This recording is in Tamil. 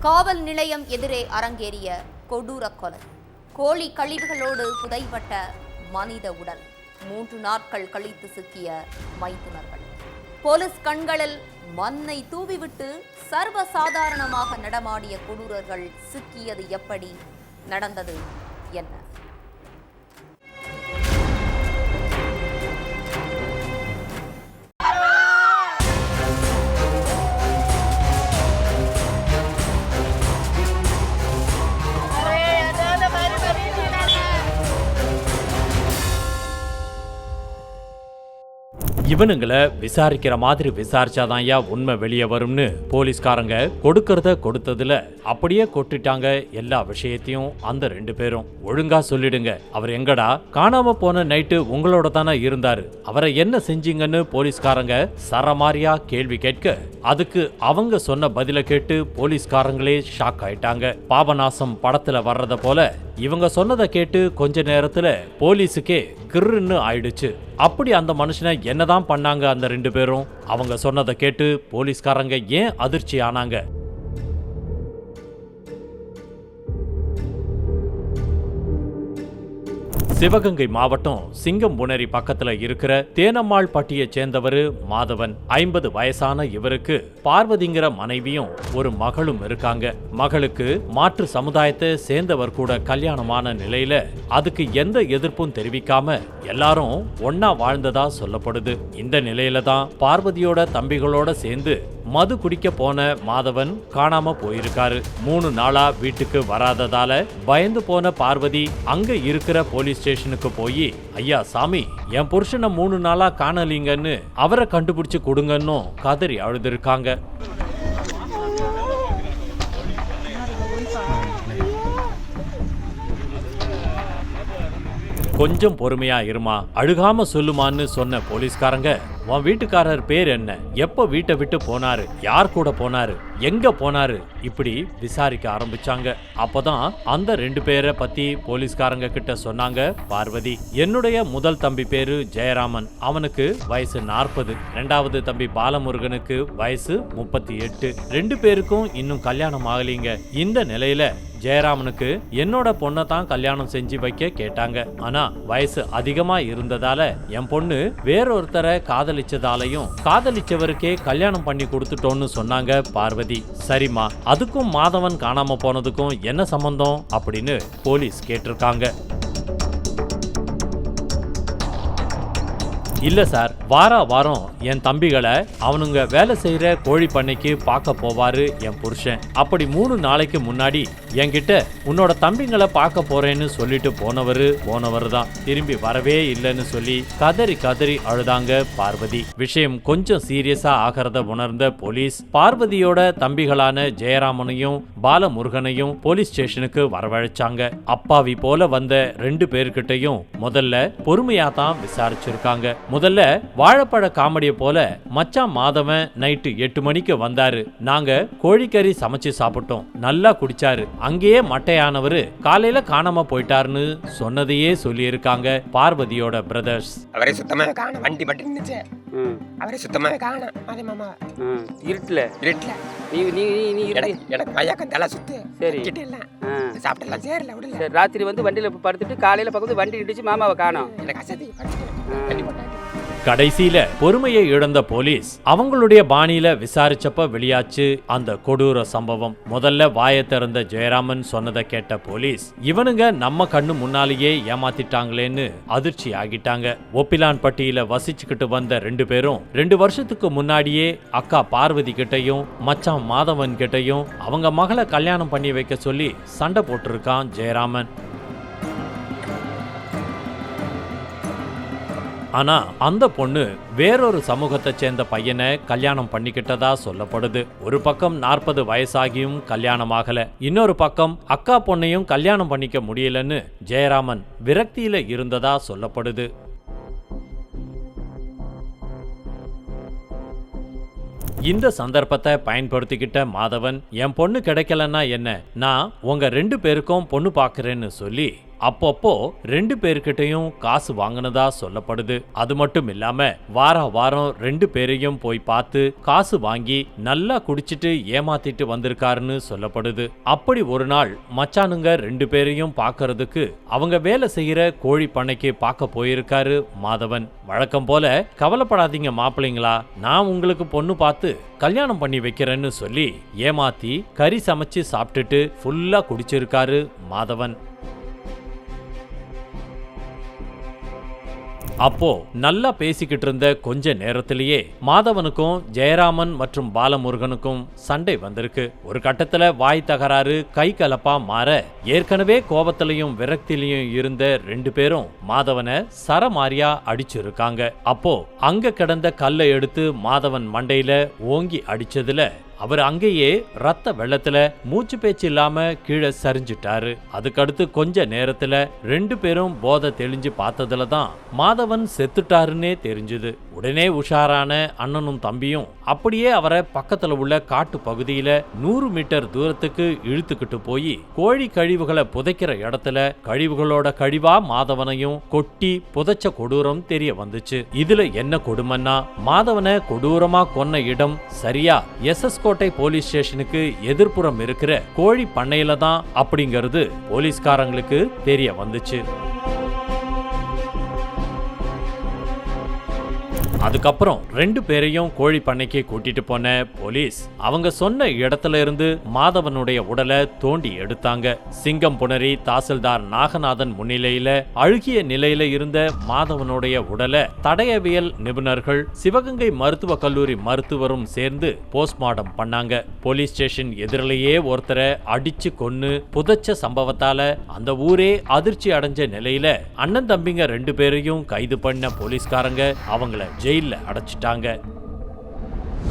காவல் நிலையம் எதிரே அரங்கேறிய கொடூர கொலை. கோழி கழிவுகளோடு புதைப்பட்ட மனித உடல். 3 நாட்கள் கழித்து சிக்கிய மைத்துனர்கள். போலீஸ் கண்களில் மண்ணை தூவிவிட்டு சர்வசாதாரணமாக நடமாடிய கொடூரர்கள் சிக்கியது எப்படி, நடந்தது என்ன? இவனுங்களை விசாரிக்கிற மாதிரி விசாரிச்சாதான் உண்மை வெளியே வரும்னு போலீஸ்காரங்க கொடுக்கறத கொடுத்ததுல அப்படியே கொட்டிட்டாங்க எல்லா விஷயத்தையும். அந்த 2 பேரும் ஒழுங்கா சொல்லிடுங்க, அவர் எங்கடா? காணாம போன நைட்டு உங்களோட தானே இருந்தாரு, அவரை என்ன செஞ்சீங்கன்னு போலீஸ்காரங்க சரமாரியா கேள்வி கேட்க, அதுக்கு அவங்க சொன்ன பதில கேட்டு போலீஸ்காரங்களே ஷாக் ஆயிட்டாங்க. பாபநாசம் படத்துல வர்றத போல இவங்க சொன்னதை கேட்டு கொஞ்ச நேரத்துல போலீஸுக்கே கிருன்னு ஆயிடுச்சு. அப்படி அந்த மனுஷனை என்னதான் பண்ணாங்க அந்த 2 பேரும்? அவங்க சொன்னதை கேட்டு போலீஸ்காரங்க ஏன் அதிர்ச்சி ஆனாங்க? சிவகங்கை மாவட்டம் சிங்கம்புணரி பக்கத்துல இருக்கிற தேனம்மாள் பட்டியை சேர்ந்தவர் மாதவன். 50 வயசான இவருக்கு பார்வதிங்கிற மனைவியும் ஒரு மகளும் இருக்காங்க. மகளுக்கு மாற்று சமுதாயத்தை சேர்ந்தவர் கூட கல்யாணமான நிலையில அதுக்கு எந்த எதிர்ப்பும் தெரிவிக்காம எல்லாரும் ஒன்னா வாழ்ந்ததா சொல்லப்படுது. இந்த நிலையில தான் பார்வதியோட தம்பிகளோட சேர்ந்து மது குடிக்க போன மாதவன் காணாம போயிருக்காரு. 3 நாளா வீட்டுக்கு வராததால பயந்து போன பார்வதி அங்க இருக்கிற போலீஸ் ஸ்டேஷனுக்கு போய், ஐயா சாமி, என் புருஷனை 3 நாளா காணலீங்கன்னு அவரை கண்டுபிடிச்சு கொடுங்கன்னு கதறி அழுதுருக்காங்க. கொஞ்சம் பொறுமையா இருமா, அழுகாம சொல்லுமான்னு சொன்ன போலீஸ்காரங்க, உன் வீட்டுக்காரர் பேர் என்ன, எப்ப வீட்டை விட்டு போனாரு, யார் கூட போனாரு, எங்க போனாரு, இப்படி விசாரிக்க ஆரம்பிச்சாங்க. அப்பதான் அந்த 2 பேரை பத்தி போலீஸ்காரங்க கிட்ட சொன்னாங்க பார்வதி. என்னுடைய முதல் தம்பி பேரு ஜெயராமன், அவனுக்கு வயசு 40. 2வது தம்பி பாலமுருகனுக்கு வயசு 38. 2 பேருக்கும் இன்னும் கல்யாணம் ஆகலீங்க. இந்த நிலையில ஜெயராமனுக்கு என்னோட பொண்ணை தான் கல்யாணம் செஞ்சு வைக்க கேட்டாங்க. ஆனா வயசு அதிகமா இருந்ததால என் பொண்ணு வேறொருத்தரை காதலிச்சதாலையும் காதலிச்சவருக்கே கல்யாணம் பண்ணி கொடுத்துட்டோன்னு சொன்னாங்க பார்வதி. சரிம்மா, அதுக்கும் மாதவன் காணாம போனதுக்கும் என்ன சம்பந்தம் அப்படின்னு போலீஸ் கேட்டிருக்காங்க. இல்ல சார், வாரம் என் தம்பிகளை அவனுங்க வேலை செய்யற கோழி பண்ணைக்கு பார்க்க போவாரு என் புருஷன். அப்படி 3 நாளைக்கு முன்னாடி என்கிட்ட உன்னோட தம்பிங்களை பார்க்க போறேன்னு சொல்லிட்டு போனவர் தான் திரும்பி வரவே இல்லைன்னு சொல்லி கதறி அழுதாங்க பார்வதி. விஷயம் கொஞ்சம் சீரியஸா ஆகிறத உணர்ந்த போலீஸ் பார்வதியோட தம்பிகளான ஜெயராமனையும் பாலமுருகனையும் போலீஸ் ஸ்டேஷனுக்கு வரவழைச்சாங்க. அப்பாவி போல வந்த 2 பேர்கிட்டையும் முதல்ல பொறுமையா தான் விசாரிச்சிருக்காங்க. முதல்ல வாழைப்பழ காமெடியை போல, மச்சான் மாதவன் நைட்டு 8 மணிக்கு வந்தாரு, நாங்க கோழிக்கறி சமைச்சு சாப்பிட்டோம், நல்லா குடிச்சாரு, அங்கேயே மட்டையானவரு காலையில காணாம போயிட்டாருன்னு சொன்னதையே சொல்லி இருக்காங்க பார்வதியோட பிரதர்ஸ். அவரை சுத்தமா காணோம், வண்டி மட்டும் இருந்துச்சு, அவரை சுத்தமா காணோம். அதே மாமா இருட்டுல நீ எனக்கு மயக்கம் தலை சுத்து. சரி, சாப்பிட்டலாம் சேரல விடல. ராத்திரி வந்து வண்டியில படுத்துட்டு காலையில பக்கத்து வண்டி இடிச்சு மாமாவை காணோம். எனக்கு அசதி. கடைசியில பொறுமையை இழந்த போலீஸ் அவங்களுடைய பாணியில விசாரிச்சப்ப வெளியாச்சு அந்த கொடூர சம்பவம். முதல்ல வாயை திறந்த ஜெயராமன் சொன்னதை கேட்ட போலீஸ், இவனுங்க நம்ம கண்ணு முன்னாலேயே ஏமாத்திட்டாங்களேன்னு அதிர்ச்சி ஆகிட்டாங்க. ஒப்பிலான்பட்டியில வசிச்சுக்கிட்டு வந்த 2 பேரும் 2 வருஷத்துக்கு முன்னாடியே அக்கா பார்வதி கிட்டையும் மச்சான் மாதவன் கிட்டையும் அவங்க மகளை கல்யாணம் பண்ணி வைக்க சொல்லி சண்டை போட்டிருக்கான் ஜெயராமன். ஆனா அந்த பொண்ணு வேறொரு சமூகத்தை சேர்ந்த பையனை கல்யாணம் பண்ணிக்கிட்டதா சொல்லப்படுது. ஒரு பக்கம் 40 வயசாகியும் கல்யாணம் ஆகல, இன்னொரு பக்கம் அக்கா பொண்ணையும் கல்யாணம் பண்ணிக்க முடியலன்னு ஜெயராமன் விரக்தியில இருந்ததா சொல்லப்படுது. இந்த சந்தர்ப்பத்தை பயன்படுத்திக்கிட்ட மாதவன், என் பொண்ணு கிடைக்கலன்னா என்ன, நான் உங்க 2 பேருக்கும் பொண்ணு பாக்குறேன்னு சொல்லி அப்பப்போ 2 பேர்கிட்டயும் காசு வாங்கினதா சொல்லப்படுது. அது மட்டும் இல்லாம வாரம் 2 பேரையும் போய் பார்த்து காசு வாங்கி நல்லா குடிச்சிட்டு ஏமாத்திட்டு வந்திருக்காருன்னு சொல்லப்படுது. அப்படி ஒரு நாள் மச்சானுங்க 2 பேரையும் பார்க்கறதுக்கு அவங்க வேலை செய்யற கோழி பண்ணைக்கு பார்க்க போயிருக்காரு மாதவன். வழக்கம் போல கவலைப்படாதீங்க மாப்பிள்ளைங்களா, நான் உங்களுக்கு பொண்ணு பார்த்து கல்யாணம் பண்ணி வைக்கிறேன்னு சொல்லி ஏமாத்தி கறி சமைச்சு சாப்பிட்டுட்டு ஃபுல்லா குடிச்சிருக்காரு மாதவன். அப்போ நல்லா பேசிக்கிட்டு இருந்த கொஞ்ச நேரத்திலேயே மாதவனுக்கும் ஜெயராமன் மற்றும் பாலமுருகனுக்கும் சண்டை வந்திருக்கு. ஒரு கட்டத்துல வாய் தகராறு கை கலப்பா மாற ஏற்கனவே கோபத்திலையும் விரக்திலையும் இருந்த 2 பேரும் மாதவனை சரமாரியா அடிச்சிருக்காங்க. அப்போ அங்க கிடந்த கல்லை எடுத்து மாதவன் மண்டையில ஓங்கி அடிச்சதுல அவர் அங்கேயே ரத்த வெள்ளத்துல மூச்சு பேச்சு இல்லாம கீழே சரிஞ்சிட்டாரு. அதுக்கடுத்து கொஞ்ச நேரத்துல 2 பேரும் போதை தெளிஞ்சு பார்த்ததுல தான் மாதவன் செத்துட்டாருன்னே தெரிஞ்சுது. உடனே உஷாரான அண்ணனும் தம்பியும் அப்படியே அவரை பக்கத்துல உள்ள காட்டு பகுதியில 100 மீட்டர் தூரத்துக்கு இழுத்துக்கிட்டு போய் கோழி கழிவுகளை புதைக்கிற இடத்துல கழிவுகளோட கழிவா மாதவனையும் கொட்டி புதைச்ச கொடூரம் தெரிய வந்துச்சு. இதுல என்ன கொடுமைன்னா மாதவனை கொடூரமா கொன்ன இடம் சரியா எஸ்எஸ் கோட்டை போலீஸ் ஸ்டேஷனுக்கு எதிர்ப்புறம் இருக்கிற கோழி பண்ணையில தான் அப்படிங்கிறது போலீஸ்காரங்களுக்கு தெரிய வந்துச்சு. அதுக்கப்புறம் 2 பேரையும் கோழி பண்ணைக்கு கூட்டிட்டு போன போலீஸ் அவங்க சொன்ன இடத்துல இருந்து மாதவனுடைய உடலை தோண்டி எடுத்தாங்க. சிங்கம்புணரி தாசில்தார் நாகநாதன் முன்னிலையில அழுகிய நிலையில இருந்த மாதவனுடைய உடலை தடயவியல் நிபுணர்கள் சிவகங்கை மருத்துவக் கல்லூரி மருத்துவரும் சேர்ந்து போஸ்ட்மார்டம் பண்ணாங்க. போலீஸ் ஸ்டேஷன் எதிரிலேயே ஒருத்தரை அடிச்சு கொன்னு புதைச்ச சம்பவத்தால அந்த ஊரே அதிர்ச்சி அடைஞ்ச நிலையில அண்ணன் தம்பிங்க 2 பேரையும் கைது பண்ண போலீஸ்காரங்க அவங்கள ஜெயில்ல அடைச்சிட்டாங்க.